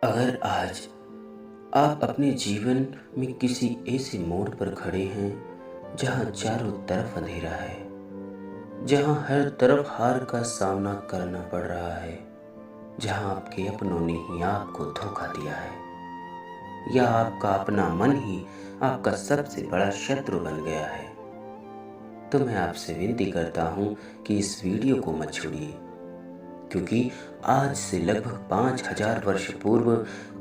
अगर आज आप अपने जीवन में किसी ऐसे मोड़ पर खड़े हैं जहां चारों तरफ अंधेरा है, जहां हर तरफ हार का सामना करना पड़ रहा है, जहां आपके अपनों ने ही आपको धोखा दिया है या आपका अपना मन ही आपका सबसे बड़ा शत्रु बन गया है, तो मैं आपसे विनती करता हूं कि इस वीडियो को मत छोड़िए, क्योंकि आज से लगभग 5000 वर्ष पूर्व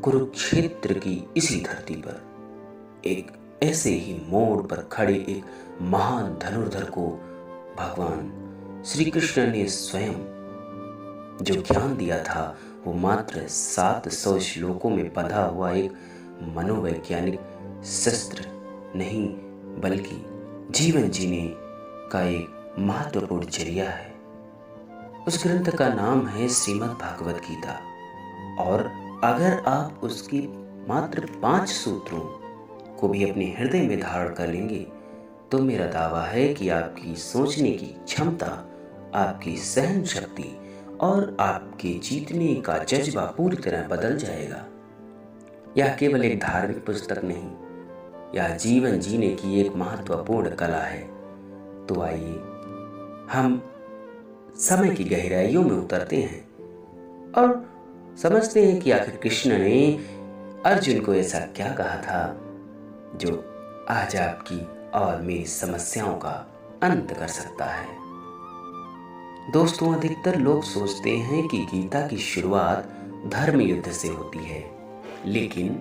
कुरुक्षेत्र की इसी धरती पर एक ऐसे ही मोड़ पर खड़े एक महान धनुर्धर को भगवान श्री कृष्ण ने स्वयं जो ज्ञान दिया था, वो मात्र 700 श्लोकों में बंधा हुआ एक मनोवैज्ञानिक शस्त्र नहीं, बल्कि जीवन जीने का एक महत्वपूर्ण जरिया है। उस ग्रंथ का नाम है श्रीमद् भागवत गीता, और अगर आप उसकी मात्र 5 सूत्रों को भी अपने हृदय में धारण कर लेंगे, तो मेरा दावा है कि आपकी सोचने की क्षमता, आपकी सहन शक्ति और आपके जीतने का जज्बा पूरी तरह बदल जाएगा। यह केवल एक धार्मिक पुस्तक नहीं, यह जीवन जीने की एक महत्वपूर्ण कला है। तो आइए हम समय की गहराइयों में उतरते हैं और समझते हैं कि आखिर कृष्ण ने अर्जुन को ऐसा क्या कहा था जो आज आपकी और मेरी समस्याओं का अंत कर सकता है। दोस्तों, अधिकतर लोग सोचते हैं कि गीता की शुरुआत धर्म युद्ध से होती है, लेकिन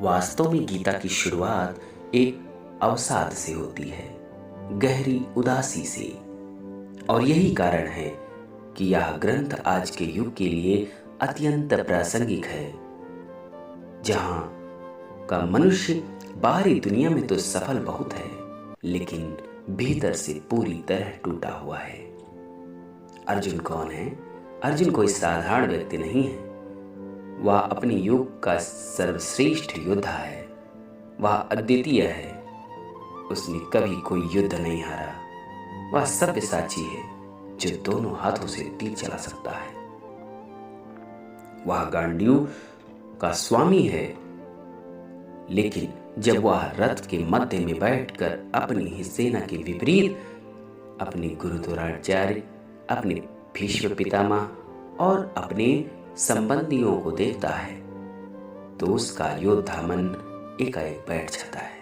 वास्तव में गीता की शुरुआत एक अवसाद से होती है, गहरी उदासी से। और यही कारण है कि यह ग्रंथ आज के युग के लिए अत्यंत प्रासंगिक है, जहां का मनुष्य बाहरी दुनिया में तो सफल बहुत है, लेकिन भीतर से पूरी तरह टूटा हुआ है। अर्जुन कौन है? अर्जुन कोई साधारण व्यक्ति नहीं है। वह अपने युग का सर्वश्रेष्ठ योद्धा है। वह अद्वितीय है। उसने कभी कोई युद्ध नहीं हारा। वह सब्यसाची है जो दोनों हाथों से तीर चला सकता है। वह गांडीव का स्वामी है, लेकिन जब वह रथ के मध्य में बैठकर अपनी ही सेना के विपरीत अपने गुरु द्रोणाचार्य, अपने भीष्म पितामह और अपने संबंधियों को देखता है, तो उसका योद्धा मन एकाएक बैठ जाता है।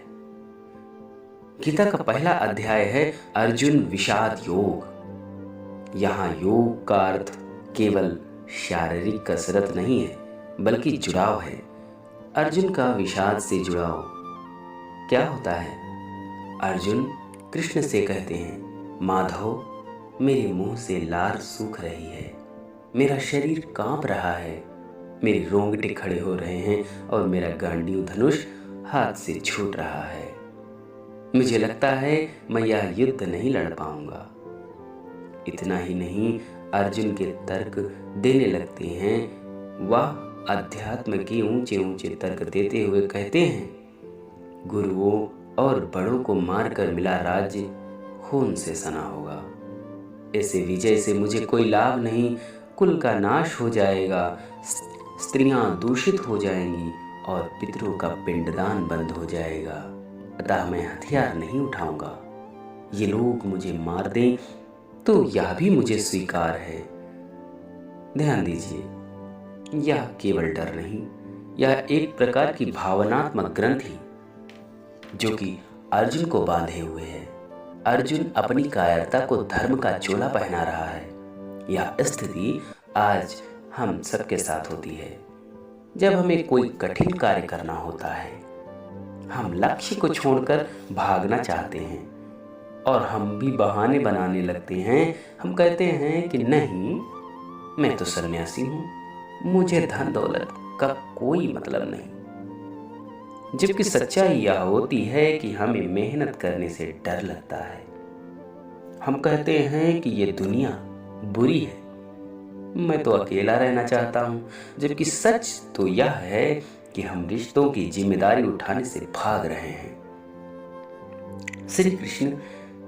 गीता का पहला अध्याय है अर्जुन विषाद योग। यहाँ योग का अर्थ केवल शारीरिक कसरत नहीं है, बल्कि जुड़ाव है। अर्जुन का विषाद से जुड़ाव क्या होता है? अर्जुन कृष्ण से कहते हैं, माधव, मेरे मुंह से लार सूख रही है, मेरा शरीर कांप रहा है, मेरे रोंगटे खड़े हो रहे हैं और मेरा गांडीव धनुष हाथ से छूट रहा है। मुझे लगता है मैं यह युद्ध नहीं लड़ पाऊंगा। इतना ही नहीं, अर्जुन के तर्क देने लगते हैं। वह अध्यात्म के ऊंचे ऊंचे तर्क देते हुए कहते हैं, गुरुओं और बड़ों को मारकर मिला राज्य खून से सना होगा। ऐसे विजय से मुझे कोई लाभ नहीं। कुल का नाश हो जाएगा, स्त्रियां दूषित हो जाएंगी और पितरों का पिंडदान बंद हो जाएगा। अतः मैं हथियार नहीं उठाऊंगा। ये लोग मुझे मार दें तो यह भी मुझे स्वीकार है। ध्यान दीजिए, यह केवल डर नहीं, यह एक प्रकार की भावनात्मक ग्रंथि जो कि अर्जुन को बांधे हुए है। अर्जुन अपनी कायरता को धर्म का चोला पहना रहा है। यह स्थिति आज हम सबके साथ होती है। जब हमें कोई कठिन कार्य करना होता है, हम लक्ष्य को छोड़कर भागना चाहते हैं और हम भी बहाने बनाने लगते हैं। हम कहते हैं कि नहीं, मैं तो सन्यासी हूं, मुझे धन दौलत का कोई मतलब नहीं। जबकि सच्चाई यह होती है कि हमें मेहनत करने से डर लगता है। हम कहते हैं कि ये दुनिया बुरी है, मैं तो अकेला रहना चाहता हूं। जबकि सच तो यह है कि हम रिश्तों की जिम्मेदारी उठाने से भाग रहे हैं। श्री कृष्ण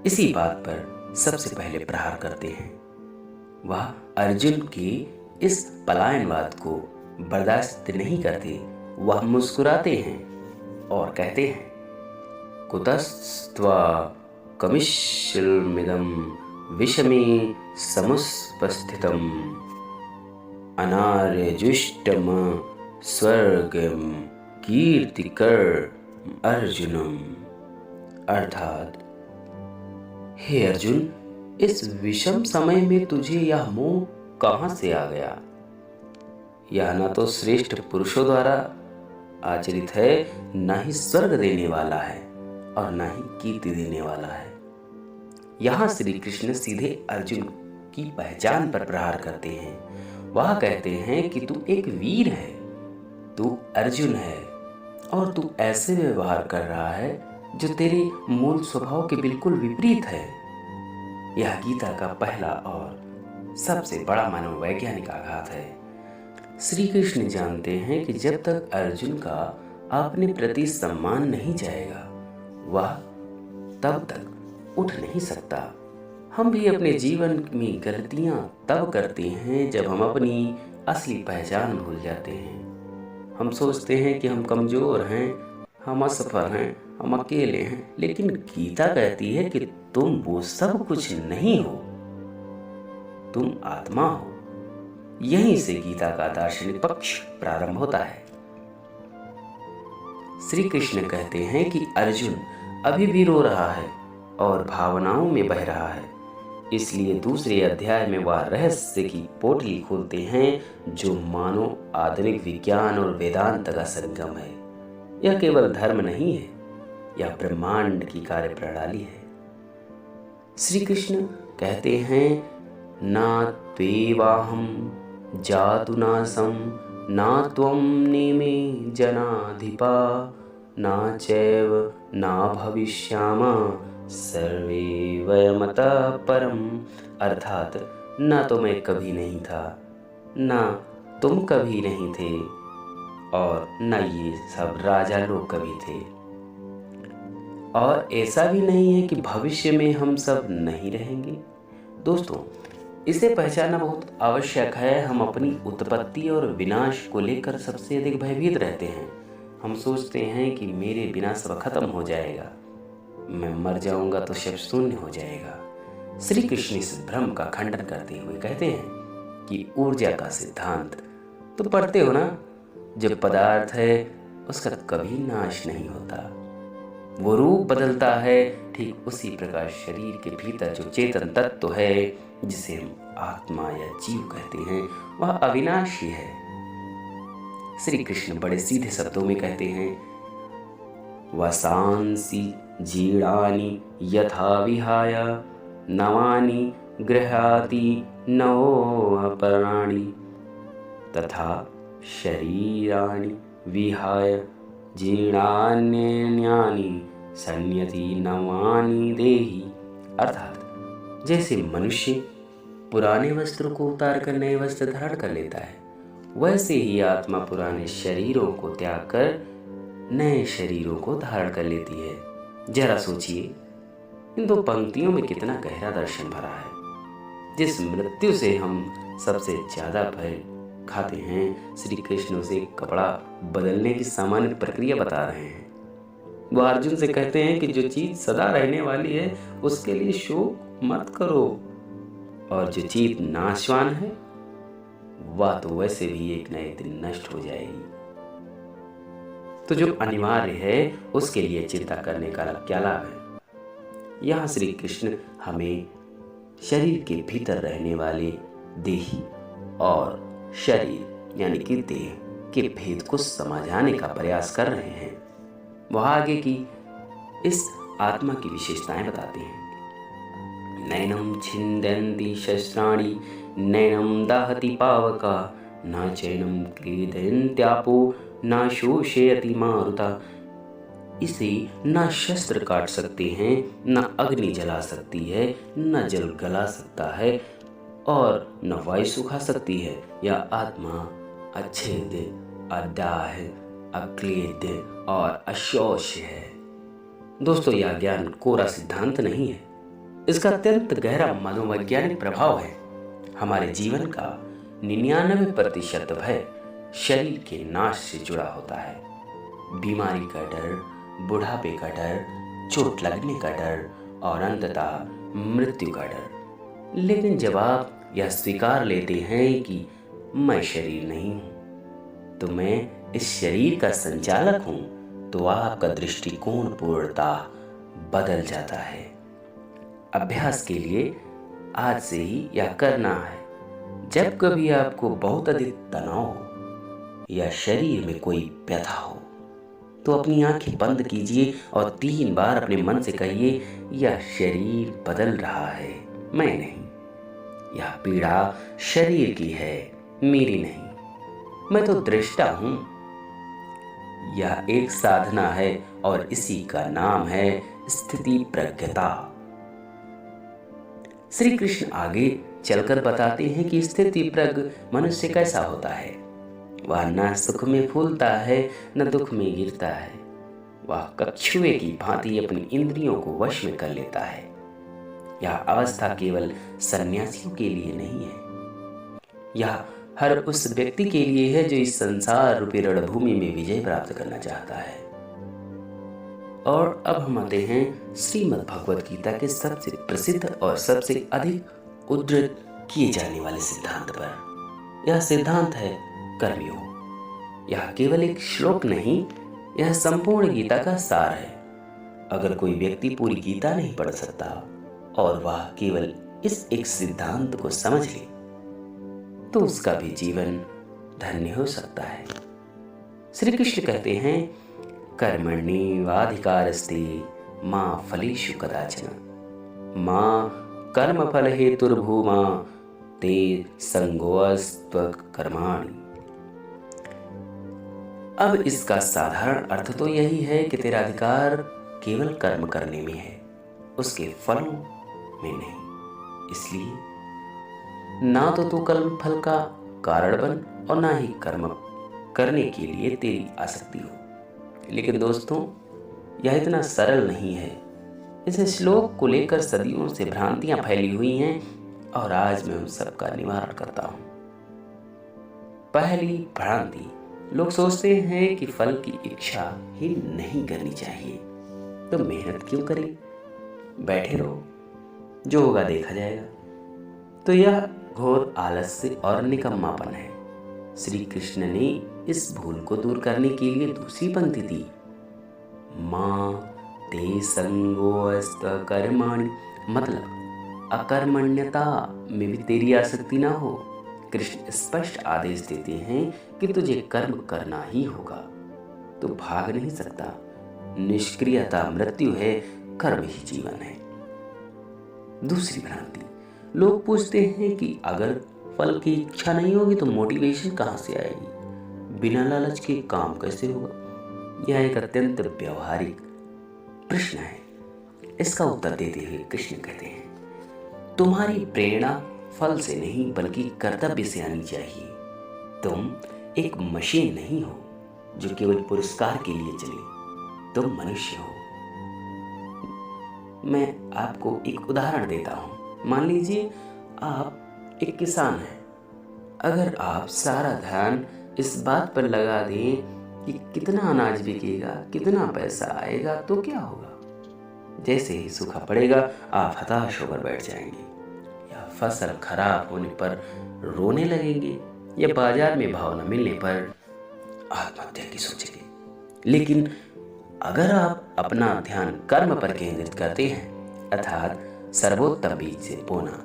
इसी बात पर सबसे पहले प्रहार करते हैं। वह अर्जुन की इस पलायनवाद को बर्दाश्त नहीं करते। वह मुस्कुराते हैं और कहते हैं, कुतस्त्वा कमिश्रमिदं विषमे समुपस्थितम् अनार्यजुष्टम स्वर्गम कीर्तिकर अर्जुनम। अर्थात, हे अर्जुन, इस विषम समय में तुझे यह मोह कहां से आ गया? यह न तो श्रेष्ठ पुरुषों द्वारा आचरित है, न ही स्वर्ग देने वाला है और न ही कीर्ति देने वाला है। यहाँ श्री कृष्ण सीधे अर्जुन की पहचान पर प्रहार करते हैं। वह कहते हैं कि तू एक वीर है, तू अर्जुन है और तू ऐसे व्यवहार कर रहा है जो तेरे मूल स्वभाव के बिल्कुल विपरीत है। यह गीता का पहला और सबसे बड़ा मनोवैज्ञानिक आघात है। श्री कृष्ण जानते हैं कि जब तक अर्जुन का अपने प्रति सम्मान नहीं जाएगा, वह तब तक उठ नहीं सकता। हम भी अपने जीवन में गलतियां तब करते हैं जब हम अपनी असली पहचान भूल जाते हैं। हम सोचते हैं कि हम कमजोर हैं, हम असफल हैं, हम अकेले हैं, लेकिन गीता कहती है कि तुम वो सब कुछ नहीं हो, तुम आत्मा हो। यहीं से गीता का दार्शनिक पक्ष प्रारंभ होता है। श्री कृष्ण कहते हैं कि अर्जुन अभी भी रो रहा है और भावनाओं में बह रहा है। इसलिए दूसरे अध्याय में वह रहस्य की पोटली खोलते हैं जो मानो आधुनिक विज्ञान और वेदांत का संगम है। यह केवल धर्म नहीं है, यह ब्रह्मांड की कार्य प्रणाली है। श्री कृष्ण कहते हैं, ना त्वेवाहं जातु नासं ना त्वं नेमे जनाधिपा ना चैव ना भविष्यामः सर्वे वयमतः परम। अर्थात, ना तो मैं कभी नहीं था, ना तुम कभी नहीं थे और न ये सब राजा लोग कभी थे, और ऐसा भी नहीं है कि भविष्य में हम सब नहीं रहेंगे। दोस्तों, इसे पहचानना बहुत आवश्यक है। हम अपनी उत्पत्ति और विनाश को लेकर सबसे अधिक भयभीत रहते हैं। हम सोचते हैं कि मेरे बिना सब खत्म हो जाएगा, मैं मर जाऊंगा तो सब शून्य हो जाएगा। श्री कृष्ण इस भ्रम का खंडन करते हुए कहते हैं कि ऊर्जा का सिद्धांत तो पढ़ते हो ना, जो पदार्थ है उसका कभी नाश नहीं होता, वो रूप बदलता है। ठीक उसी प्रकार शरीर के भीतर जो चेतन तत्व है, जिसे हम आत्मा या जीव कहते हैं, वह अविनाशी है। श्री कृष्ण बड़े सीधे शब्दों में कहते हैं, वसांसि जीर्णानि यथा विहाय नवानि गृह्णाति नवोपराणि तथा शरीराणि विहाय जीर्णान्यानि संयति नवानि देहि। अर्थात, जैसे मनुष्य पुराने वस्त्रों को उतार कर नए वस्त्र धारण कर लेता है, वैसे ही आत्मा पुराने शरीरों को त्याग कर नए शरीरों को धारण कर लेती है। जरा सोचिए, इन दो पंक्तियों में कितना गहरा दर्शन भरा है। जिस मृत्यु से हम सबसे ज्यादा भय खाते हैं, श्री कृष्ण उसे कपड़ा बदलने की सामान्य प्रक्रिया बता रहे हैं। वह अर्जुन से कहते हैं कि जो चीज सदा रहने वाली है उसके लिए शोक मत करो, और जो चीज नाशवान है वह तो वैसे भी एक नए दिन नष्ट हो जाएगी। तो जो अनिवार्य है उसके लिए चिंता करने का क्या लाभ है? यहाँ श्री कृष्ण हमें शरीर के भीतर रहने वाले देही और शरीर यानी कि देह के भेद को समझाने का प्रयास कर रहे हैं। वह आगे की इस आत्मा की विशेषताएं बताते हैं। नैनम छिन्दन्ति शस्त्राणि नैनम दाहति पावका न चैनम क्लेदयन्त्यापो न शोषयति मारुता। इसे न शस्त्र काट सकते हैं, न अग्नि जला सकती है, न जल गला सकता है और न वायु सुखा सकती है। यह आत्मा अच्छेद्य, अदाह, अक्लेद्य और अशोष्य है। दोस्तों, यह ज्ञान कोरा सिद्धांत नहीं है, इसका अत्यंत गहरा मनोवैज्ञानिक प्रभाव है। हमारे जीवन का 99% भय शरीर के नाश से जुड़ा होता है। बीमारी का डर, बुढ़ापे का डर, चोट लगने का डर और अंततः मृत्यु का डर। लेकिन जब आप यह स्वीकार लेते हैं कि मैं शरीर नहीं हूं, तो मैं इस शरीर का संचालक हूं, तो आपका दृष्टिकोण पूर्णतः बदल जाता है। अभ्यास के लिए आज से ही यह करना है। जब कभी आपको बहुत अधिक तनाव हो या शरीर में कोई व्यथा हो, तो अपनी आंखें बंद कीजिए और 3 बार अपने मन से कहिए, यह शरीर बदल रहा है, मैं नहीं। यह पीड़ा शरीर की है, मेरी नहीं। मैं तो दृष्टा हूं। यह एक साधना है और इसी का नाम है स्थिति प्रज्ञता। श्री कृष्ण आगे चलकर बताते हैं कि स्थिति प्रज्ञ मनुष्य कैसा होता है। वह न सुख में फूलता है, न दुख में गिरता है। वह कछुए की भांति अपनी इंद्रियों को वश में कर लेता है। यह अवस्था केवल सन्यासियों के लिए नहीं है, यह हर उस व्यक्ति के लिए है जो इस संसार रूपी रणभूमि में विजय प्राप्त करना चाहता है। और अब हम आते हैं श्रीमद् भगवत गीता के सबसे प्रसिद्ध और सबसे अधिक उद्धृत किए जाने वाले सिद्धांत पर। यह सिद्धांत है कर्मयोग। यह केवल एक श्लोक नहीं, यह संपूर्ण गीता का सार है। अगर कोई व्यक्ति पूरी गीता नहीं पढ़ सकता और वह केवल इस एक सिद्धांत को समझ ले, तो उसका भी जीवन धन्य हो सकता है। श्री कृष्ण कहते हैं, कर्मण्येवाधिकारस्ते मा फलेषु कदाचन मा कर्मफल हेतुर्भूमा ते संगोऽस्त्व कर्माणि। अब इसका साधारण अर्थ तो यही है कि तेरा अधिकार केवल कर्म करने में है, उसके फलों में नहीं। इसलिए ना तो तू कर्म फल का कारण बन और ना ही कर्म करने के लिए तेरी आसक्ति हो। लेकिन दोस्तों, यह इतना सरल नहीं है। इस श्लोक को लेकर सदियों से भ्रांतियां फैली हुई हैं और आज मैं उन सब का निवारण करता हूं। पहली भ्रांति, लोग सोचते हैं कि फल की इच्छा ही नहीं करनी चाहिए, तो मेहनत क्यों करें, बैठे रहो, जो होगा देखा जाएगा। तो यह घोर आलस्य और निकम्मापन है। श्री कृष्ण ने इस भूल को दूर करने के लिए दूसरी पंक्ति दी, मां ते संगोऽस्त्व कर्माणि, मतलब अकर्मण्यता में भी तेरी आसक्ति ना हो। कृष्ण स्पष्ट आदेश देते हैं कि तुझे कर्म करना ही होगा, तू भाग नहीं सकता। निष्क्रियता मृत्यु है, कर्म ही जीवन है। दूसरी भ्रांति, लोग पूछते हैं कि अगर फल की इच्छा नहीं होगी तो मोटिवेशन कहां से आएगी, बिना लालच के काम कैसे होगा। यह एक अत्यंत व्यवहारिक प्रश्न है। इसका उत्तर देते हुए कृष्ण कहते हैं, तुम्हारी प्रेरणा फल से नहीं बल्कि कर्तव्य से आनी चाहिए। तुम एक मशीन नहीं हो जो केवल पुरस्कार के लिए चले, तुम मनुष्य हो। मैं आपको एक उदाहरण देता हूं। मान लीजिए आप एक किसान हैं। अगर आप सारा ध्यान इस बात पर लगा दें कि कितना अनाज बिकेगा, कितना पैसा आएगा, तो क्या होगा? जैसे ही सूखा पड़ेगा आप हताश होकर बैठ जाएंगे, या फसल खराब होने पर रोने लगेंगे, या बाजार में भाव न मिलने पर आत्महत्या की सोचेंगे। लेकिन अगर आप अपना ध्यान कर्म पर केंद्रित करते हैं, अर्थात सर्वोत्तम बीज से बोना,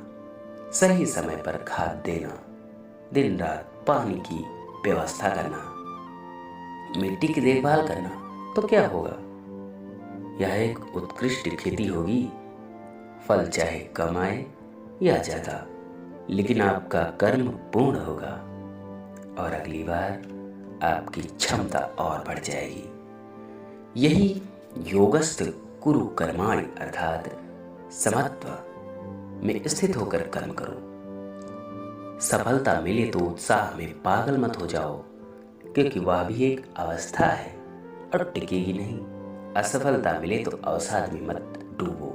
सही समय पर खाद देना, दिन रात पानी की व्यवस्था करना, मिट्टी की देखभाल करना, तो क्या होगा? यह एक उत्कृष्ट खेती होगी। फल चाहे कम आए या ज्यादा, लेकिन आपका कर्म पूर्ण होगा और अगली बार आपकी क्षमता और बढ़ जाएगी। यही योगस्थ कुरु कर्माणि अर्थात समत्व में स्थित होकर कर्म करो। सफलता मिले तो उत्साह में पागल मत हो जाओ, क्योंकि वह भी एक अवस्था है और टिकेगी नहीं। असफलता मिले तो अवसाद में मत डूबो,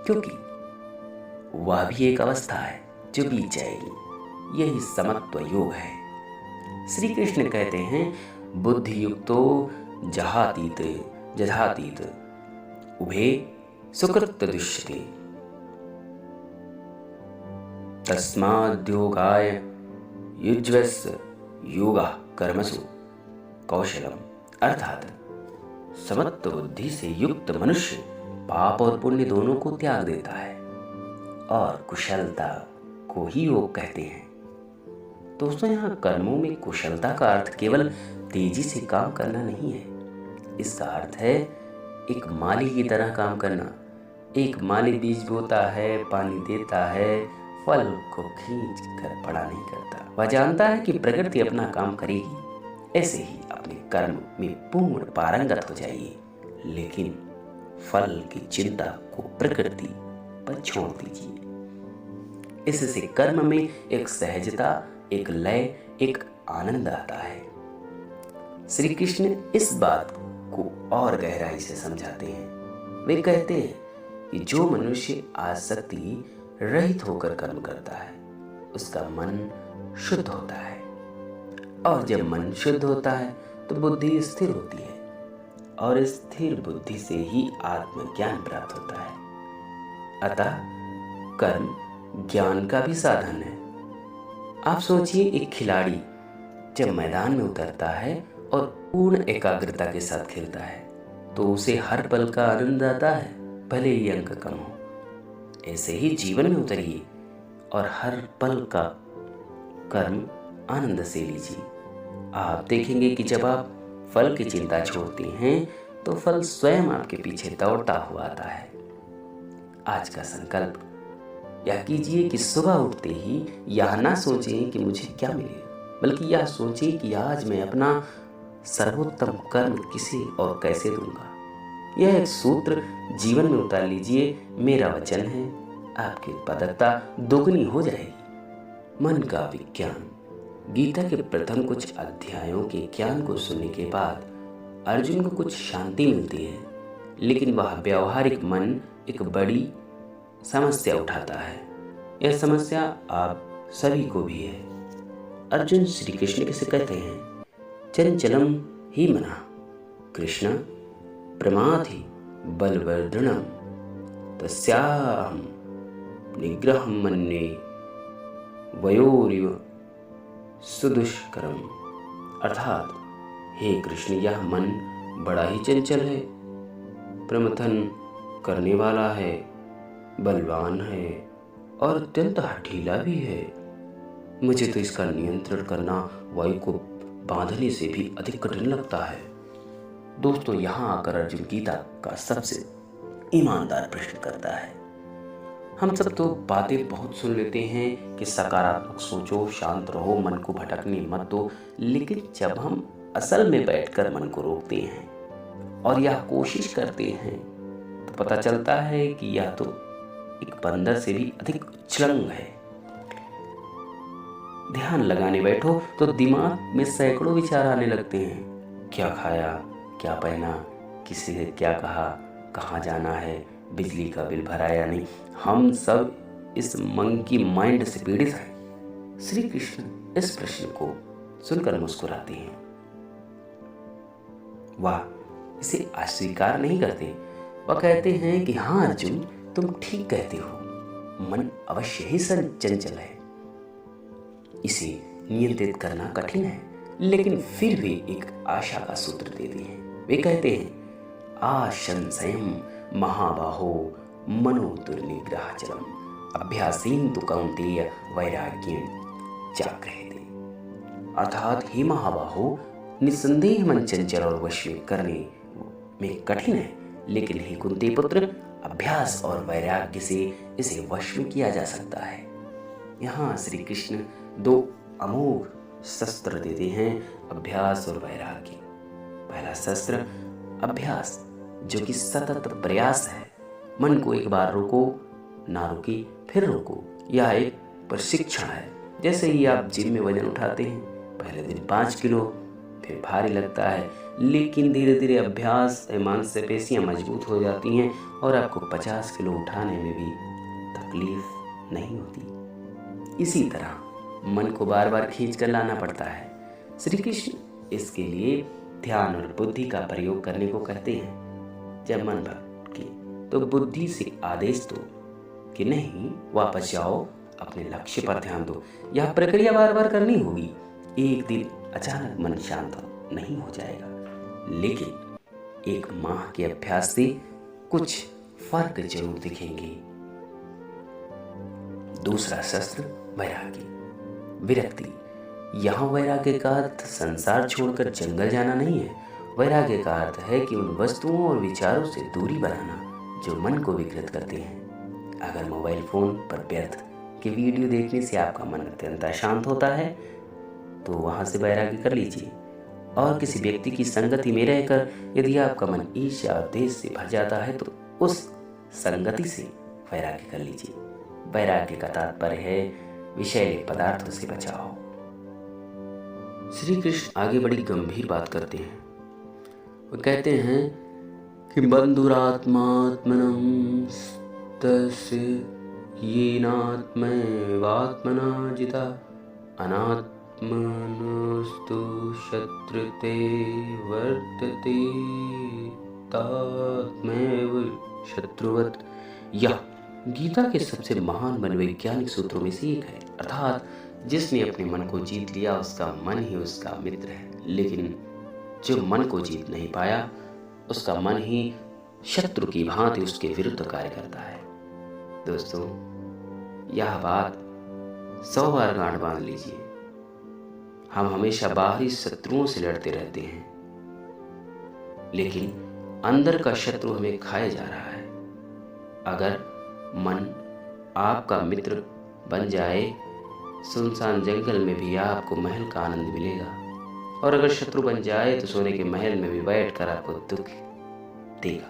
क्योंकि वह भी एक अवस्था है जो बीत जाएगी। यही समत्व योग है। श्री कृष्ण कहते हैं बुद्धि युक्तो जहातीत जहातीत उभे सुकृत दुष्यते तस्माद्योगाय युज्वस्य योगा कर्मसु कौशलम। अर्थात समत्व बुद्धि से युक्त मनुष्य पाप और पुण्य दोनों को त्याग देता है और कुशलता को ही योग कहते हैं। दोस्तों, यहाँ कर्मों में कुशलता का अर्थ केवल तेजी से काम करना नहीं है। इसका अर्थ है एक माली की तरह काम करना। एक माली बीज बोता है, पानी देता है, फल को खींच कर बड़ा नहीं करता। वह जानता है कि प्रकृति अपना काम करेगी। ऐसे ही अपने कर्म में पूर्ण पारंगत हो जाइए, लेकिन फल की चिंता को प्रकृति पर छोड़ दीजिए। इससे कर्म में एक सहजता, एक लय, एक आनंद आता है। श्री कृष्ण इस बात को और गहराई से समझाते हैं। वे कहते हैं कि जो मनुष्य आसक्ति रहित होकर कर्म करता है उसका मन शुद्ध होता है, और जब मन शुद्ध होता है तो बुद्धि स्थिर होती है, और स्थिर बुद्धि से ही आत्मज्ञान प्राप्त होता है। अतः कर्म ज्ञान का भी साधन है। आप सोचिए, एक खिलाड़ी जब मैदान में उतरता है और पूर्ण एकाग्रता के साथ खेलता है तो उसे हर पल का आनंद आता है, भले ही अंक कम हो। ऐसे ही जीवन में उतरिए और हर पल का कर्म आनंद से लीजिए। आप देखेंगे कि जब आप फल की चिंता छोड़ते हैं तो फल स्वयं आपके पीछे दौड़ता हुआ आता है। आज का संकल्प यह कीजिए कि सुबह उठते ही यह ना सोचें कि मुझे क्या मिलेगा, बल्कि यह सोचें कि आज मैं अपना सर्वोत्तम कर्म किसे और कैसे दूंगा। यह एक सूत्र जीवन में उतार लीजिए। मेरा वचन है, आपकी उत्पादकता दोगुनी हो जाएगी। मन का विज्ञान। गीता के प्रथम कुछ अध्यायों के ज्ञान को सुनने के बाद अर्जुन को कुछ शांति मिलती है, लेकिन वह व्यवहारिक मन एक बड़ी समस्या उठाता है। यह समस्या आप सभी को भी है। अर्जुन श्री कृष्ण से कहते हैं, चंचलम ही मना कृष्ण प्रमाथि बलवर्धनम तस्याहं निग्रहं मन्ये वयोरिव सुदुष्करम। अर्थात, हे कृष्ण, यह मन बड़ा ही चंचल है, प्रमथन करने वाला है, बलवान है और अत्यंत हठीला भी है। मुझे तो इसका नियंत्रण करना वायु को बांधने से भी अधिक कठिन लगता है। दोस्तों, यहाँ आकर अर्जुन गीता का सबसे ईमानदार प्रश्न करता है। हम सब तो बातें बहुत सुन लेते हैं कि सकारात्मक सोचो, शांत रहो, मन को भटकने मत दो, लेकिन जब हम असल में बैठकर मन को रोकते हैं और यह कोशिश करते हैं तो पता चलता है कि यह तो एक बंदर से भी अधिक उच्छृंग है। ध्यान लगाने बैठो तो दिमाग में सैकड़ों विचार आने लगते हैं। क्या खाया, क्या पहना, किसी ने क्या कहा, कहाँ जाना है, बिजली का बिल भरा या नहीं। हम सब इस मंकी माइंड से पीड़ित हैं। श्री कृष्ण इस प्रश्न को सुनकर मुस्कुराते हैं। वह इसे अस्वीकार नहीं करते। वह कहते हैं कि हाँ अर्जुन, तुम ठीक कहते हो, मन अवश्य ही चंचल है, इसे नियंत्रित करना कठिन है, लेकिन फिर भी एक आशा का सूत्र देते हैं। वे कहते हैं, आशंसयं महाबाहो मनो दुर्निग्रहचलम अभ्यासेन तु कौन्तेय वैराग्येण जागृह्यते। अर्थात, हे महाबाहो, निसंदेह मन चंचल और वश में करने में कठिन है, लेकिन हे कुंती पुत्र, अभ्यास और वैराग्य से इसे वश में किया जा सकता है। यहाँ श्री कृष्ण दो अमोघ शस्त्र देते हैं, अभ्यास और वैराग्य। पहला शस्त्र अभ्यास, जो कि सतत प्रयास है। मन को एक बार रोको, ना रोकी फिर रोको। यह एक प्रशिक्षण है। जैसे ही आप जिम में वजन उठाते हैं, पहले दिन 5 किलो, फिर भारी लगता है, लेकिन धीरे धीरे अभ्यास से मांसपेशियां मजबूत हो जाती हैं और आपको 50 किलो उठाने में भी तकलीफ नहीं होती। इसी तरह मन को बार बार खींच कर लाना पड़ता है। श्री कृष्ण इसके लिए ध्यान और बुद्धि का प्रयोग करने को कहते हैं। जब मन भटके तो बुद्धि से आदेश दो कि नहीं, वापस जाओ, अपने लक्ष्य पर ध्यान दो। यह प्रक्रिया बार बार करनी होगी। एक दिन अचानक मन शांत नहीं हो जाएगा, लेकिन एक माह के अभ्यास से कुछ फर्क जरूर दिखेंगे। दूसरा शस्त्र वैराग्य, विरक्ति। यहाँ वैराग्य का अर्थ संसार छोड़कर जंगल जाना नहीं है। वैराग्य का अर्थ है कि उन वस्तुओं और विचारों से दूरी बनाना जो मन को विकृत करते हैं। अगर मोबाइल फोन पर व्यर्थ की वीडियो देखने से आपका मन अत्यंत अशांत होता है तो वहां से वैराग्य कर लीजिए। और किसी व्यक्ति की संगति में रहकर यदि आपका मन ईर्ष्या और देश से भर जाता है तो उस संगति से वैराग्य कर लीजिए। वैराग्य का तात्पर्य है विषैले पदार्थों से बचाओ। श्री कृष्ण आगे बड़ी गंभीर बात करते हैं। वो कहते हैं कि बंधुरात्मात्मनं तस्य येनात्मैवात्मना जिता अनात्मनस्तु शत्रुते वर्तते तात्मैव शत्रुवत्। यह गीता के सबसे महान मनोवैज्ञानिक सूत्रों में से एक है। अर्थात जिसने अपने मन को जीत लिया उसका मन ही उसका मित्र है, लेकिन जो मन को जीत नहीं पाया उसका मन ही शत्रु की भांति उसके विरुद्ध कार्य करता है। दोस्तों, यह बात 100 बार गांठ बांध लीजिए। हम हमेशा बाहरी शत्रुओं से लड़ते रहते हैं, लेकिन अंदर का शत्रु हमें खाए जा रहा है। अगर मन आपका मित्र बन जाए, सुनसान जंगल में भी आपको महल का आनंद मिलेगा, और अगर शत्रु बन जाए तो सोने के महल में भी बैठकर आपको दुख देगा।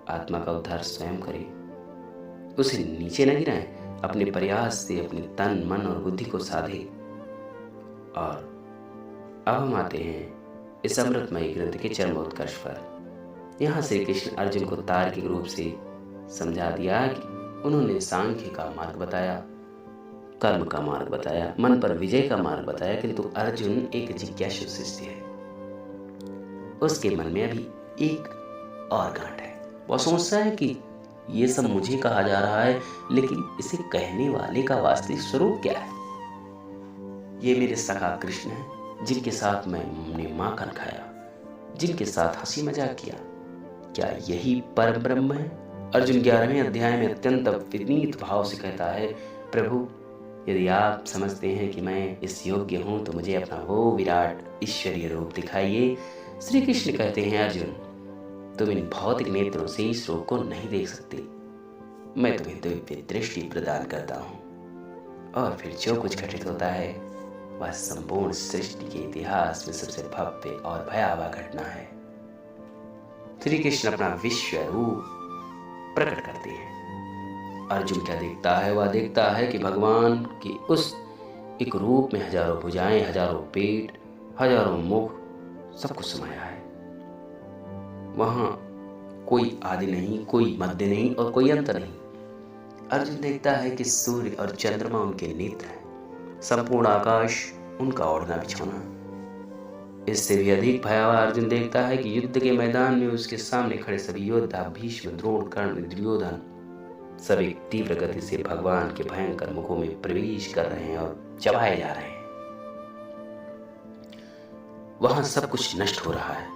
आत्मा का उद्धार स्वयं करें, उसे नीचे न गिराएं। अपने प्रयास से अपने तन, मन और बुद्धि को साधे। और अब हम आते हैं इस अमृतमय ग्रंथ के चरमोत्कर्ष पर। यहाँ श्री कृष्ण अर्जुन को तार्किक रूप से समझा दिया कि उन्होंने सांख्य का मार्ग बताया, कर्म का मार्ग बताया, मन पर विजय का मार्ग बताया, किंतु अर्जुन एक जिज्ञासु शिष्य है। उसके मन में अभी एक और गांठ है। वह सोचता है कि ये सब मुझे कहा जा रहा है, लेकिन इसे कहने वाले का वास्तविक स्वरूप क्या है? ये मेरे सखा कृष्ण हैं, जिनके साथ मैंने माखन खाया, जिनके साथ हंसी मजाक किया। क्या यही परम ब्रह्म है? अर्जुन 11वें अध्याय में अत्यंत विनीत भाव से कहता है, प्रभु, यदि आप समझते हैं कि मैं इस योग्य हूं तो मुझे अपना वो विराट ईश्वरीय रूप दिखाइए। श्री कृष्ण कहते हैं, अर्जुन, तुम इन भौतिक नेत्रों से इस रूप को नहीं देख सकते। मैं तुम्हें दिव्य दृष्टि प्रदान करता हूँ, और फिर जो कुछ घटित होता है वह संपूर्ण सृष्टि के इतिहास में सबसे भव्य और भयावह घटना है। श्री कृष्ण अपना विश्व रूप प्रकट करते हैं। अर्जुन क्या देखता है? वह देखता है कि भगवान के उस एक रूप में हजारों भुजाएं, हजारों पेट, हजारों मुख, सब कुछ समाया है। वहां कोई आदि नहीं, कोई मध्य नहीं और कोई अंत नहीं। अर्जुन देखता है कि सूर्य और चंद्रमा उनके नेत्र हैं, संपूर्ण आकाश उनका ओढ़ना बिछौना। इससे भी अधिक भयावह अर्जुन देखता है कि युद्ध के मैदान में उसके सामने खड़े सभी योद्धा, भीष्म, द्रोण, कर्ण, दुर्योधन, सब एक तीव्र गति से भगवान के भयंकर मुखों में प्रवेश कर रहे हैं और चबाए जा रहे हैं। वहां सब कुछ नष्ट हो रहा है।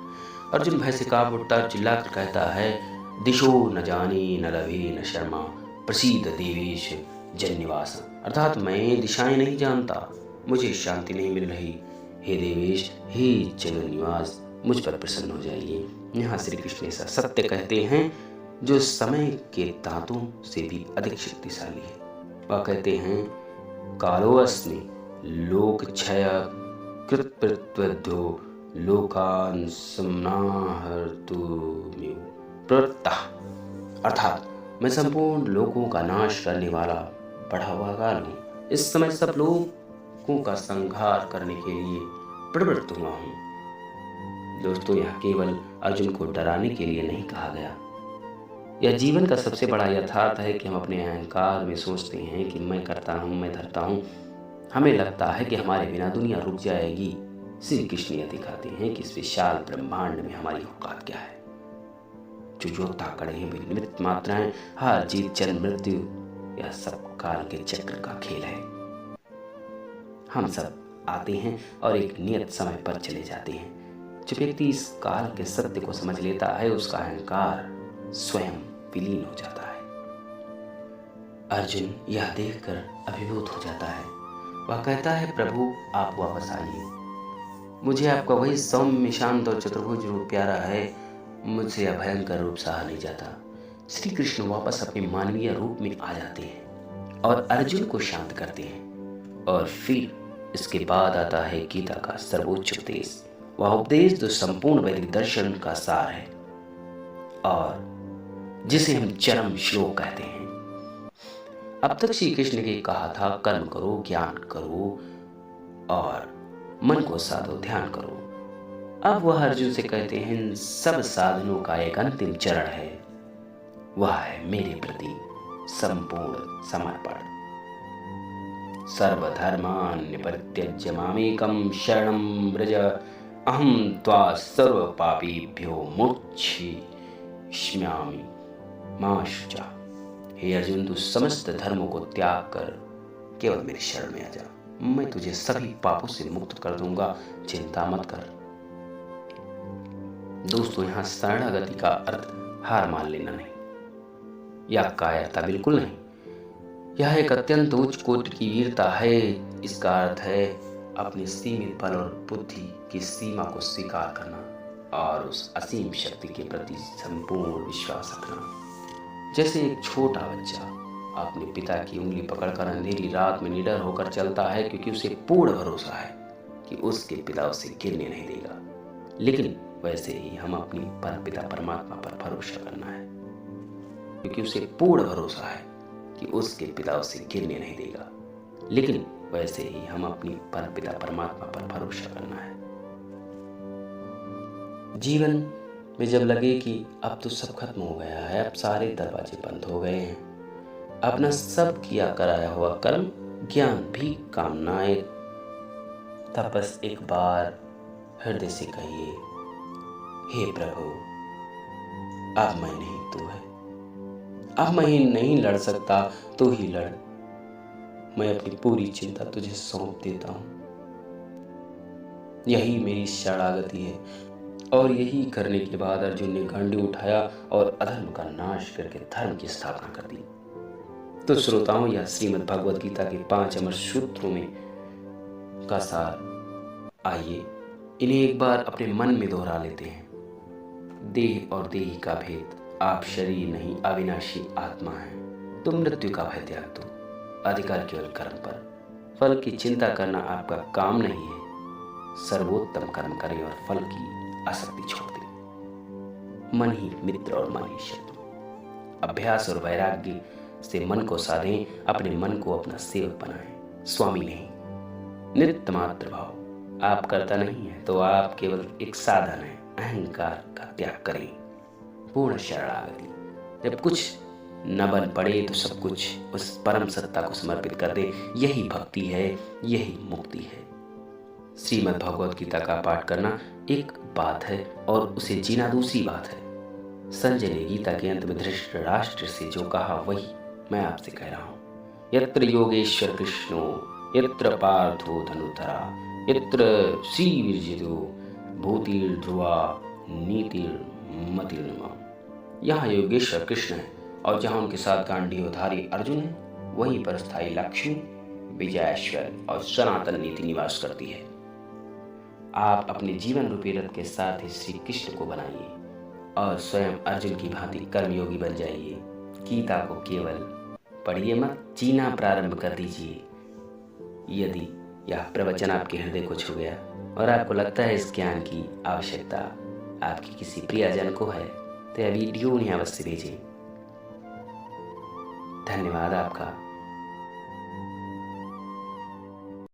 अर्जुन भय से कांप उठता और चिल्लाकर कहता है, दिशो न जानी न लभे न शर्मा प्रसीद देवेश जन्निवास। अर्थात मैं दिशाएं नहीं जानता, मुझे शांति नहीं मिल रही। हे देवेश, हे जगन्निवास, मुझ पर प्रसन्न हो जाइए। यहाँ श्री कृष्ण ऐसा सत्य कहते हैं जो समय के दांतों से भी अधिक शक्तिशाली है। वह कहते हैं, कालोऽस्मि लोकक्षय कृत्प्रत्यध्यो लोकान् संहार्तुमिव प्रवृत्तः। अर्थात मैं संपूर्ण लोकों का नाश करने वाला बढ़ा हुआ काल हूँ। इस समय सब लोगों का संहार करने के लिए प्रवृत्त हुआ हूँ। दोस्तों, यह केवल अर्जुन को डराने के लिए नहीं कहा गया। यह जीवन का सबसे बड़ा यथार्थ है कि हम अपने अहंकार में सोचते हैं कि मैं करता हूँ, मैं धरता हूँ, हमें लगता है कि हमारे बिना दुनिया रुक जाएगी। श्री कृष्ण यह दिखाते हैं कि इस विशाल ब्रह्मांड में हमारी औकात क्या है। जो योद्धा खड़े हैं वे निमित्त मात्राएं, हार जीत जन्म मृत्यु यह सब काल के चक्र का खेल है। हम सब आते हैं और एक नियत समय पर चले जाते हैं। जो व्यक्ति इस काल के सत्य को समझ लेता है उसका अहंकार स्वयं विलीन हो जाता है। अर्जुन यह देखकर अभिभूत हो जाता है। वह कहता है, प्रभु आप वापस आइए। मुझे आपका वही सौम्य शांत और चतुर्भुज रूप प्यारा है। मुझसे यह भयंकर रूप सहा नहीं जाता। श्री कृष्ण वापस अपने मानवीय रूप में आ जाते हैं और अर्जुन को शांत करते हैं। और फिर इसके बाद आता है गीता का सर्वोच्च उपदेश। वह उपदेश जो संपूर्ण वैदिक दर्शन का सार है और जिसे हम चरम श्लोक कहते हैं। अब तक श्री कृष्ण ने कहा था, कर्म करो, ज्ञान करो और मन को साधो, ध्यान करो। अब वह अर्जुन से कहते हैं, इन सब साधनों का एक अंतिम चरण है, वह है मेरे प्रति संपूर्ण समर्पण। सर्वधर्मान् परित्यज्य मामेकं शरणं व्रज, अहं त्वा सर्व पापेभ्यो मोक्षयिष्यामि मा शुचा। हे अर्जुन, तू समस्त धर्मों को त्याग कर केवल मेरे शरण में आ जा। मैं तुझे सभी पापों से मुक्त कर दूंगा, चिंता मत कर। दोस्तों, यहाँ शरणागति का अर्थ हार मान लेना नहीं या कायरता बिल्कुल नहीं। यह एक अत्यंत उच्च कोटि की वीरता है। इसका अर्थ है अपने सीमित बल और बुद्धि की सीमा को स्वीकार करना और उस असीम शक्ति के प्रति संपूर्ण विश्वास रखना। जैसे एक छोटा बच्चा अपने पिता की उंगली पकड़कर अंधेरी रात में निडर होकर चलता है, क्योंकि उसे पूर्ण भरोसा है कि उसके पिता उसे गिरने नहीं देगा। लेकिन वैसे ही हम अपनी परमपिता परमात्मा पर भरोसा करना है, क्योंकि उसे पूर्ण भरोसा है कि उसके पिता उसे गिरने नहीं देगा। लेकिन वैसे ही हम अपनी परमपिता परमात्मा पर भरोसा करना है। जीवन में जब लगे कि अब तो सब खत्म हो गया है, अब सारे दरवाजे बंद हो गए हैं, अपना सब किया कराया हुआ कर्म, ज्ञान भी काम न आए, तब बस एक बार हृदय से कहिए, हे प्रभु, अब मैं नहीं तू है। अब मैं नहीं लड़ सकता, तू ही लड़। मैं अपनी पूरी चिंता तुझे सौंप देता हूं। यही मेरी शरणागति है। और यही करने के बाद अर्जुन ने घंटी उठाया और अधर्म का नाश करके धर्म की स्थापना कर दी। तो श्रोताओं, यह श्रीमद् भगवद गीता के 5 अमर सूत्रों में का सार। आइए इन्हें एक बार अपने मन में दोहरा लेते हैं। देह और देही का भेद, आप शरीर नहीं अविनाशी आत्मा हैं। तो मृत्यु का भय त्याग दो, अधिकार केवल कर्म पर। फल की चिंता करना आपका काम नहीं है। सर्वोत्तम कर्म करें और फल की आसक्ति छोड़ दें। मन ही मित्र और मन ही शत्रु। अभ्यास और वैराग्य से मन को साधें, अपने मन को अपना सेवक बनाएं, स्वामी नहीं। नित्य मात्र भाव। आप कर्ता नहीं है तो आप केवल एक साधन है। अहंकार का त्याग करें, पूर्ण शरणागति। जब कुछ न बन पड़े तो सब कुछ उस परम सत्ता को समर्पित कर दे। यही भक्ति है, यही मुक्ति है। श्रीमद् भगवद गीता का पाठ करना एक बात है और उसे जीना दूसरी बात है। संजय ने गीता के अंत में धृतराष्ट्र से जो कहा वही मैं आपसे कह रहा हूँ। यत्र योगेश्वर कृष्णो यत्र पार्थो धनुधरा यत्र श्री विरजितो भूतिर्ध्रुवा नीतिर्मतिर्मम। यहाँ योगेश्वर कृष्ण है और जहाँ उनके साथ गांडीवधारी अर्जुन है, वहीं पर स्थायी लक्ष्मी, विजयेश्वर और सनातन नीति निवास करती है। आप अपने जीवन रूपी रथ के साथ ही श्री कृष्ण को बनाइए और स्वयं अर्जुन की भांति कर्मयोगी बन जाइए। गीता को केवल पढ़िए मत, जीना प्रारंभ कर दीजिए। यदि यह प्रवचन आपके हृदय को छू गया और आपको लगता है इस ज्ञान की आवश्यकता आपकी किसी प्रियजन को है, तो यह वीडियो उन्हें अवश्य भेजें। धन्यवाद आपका।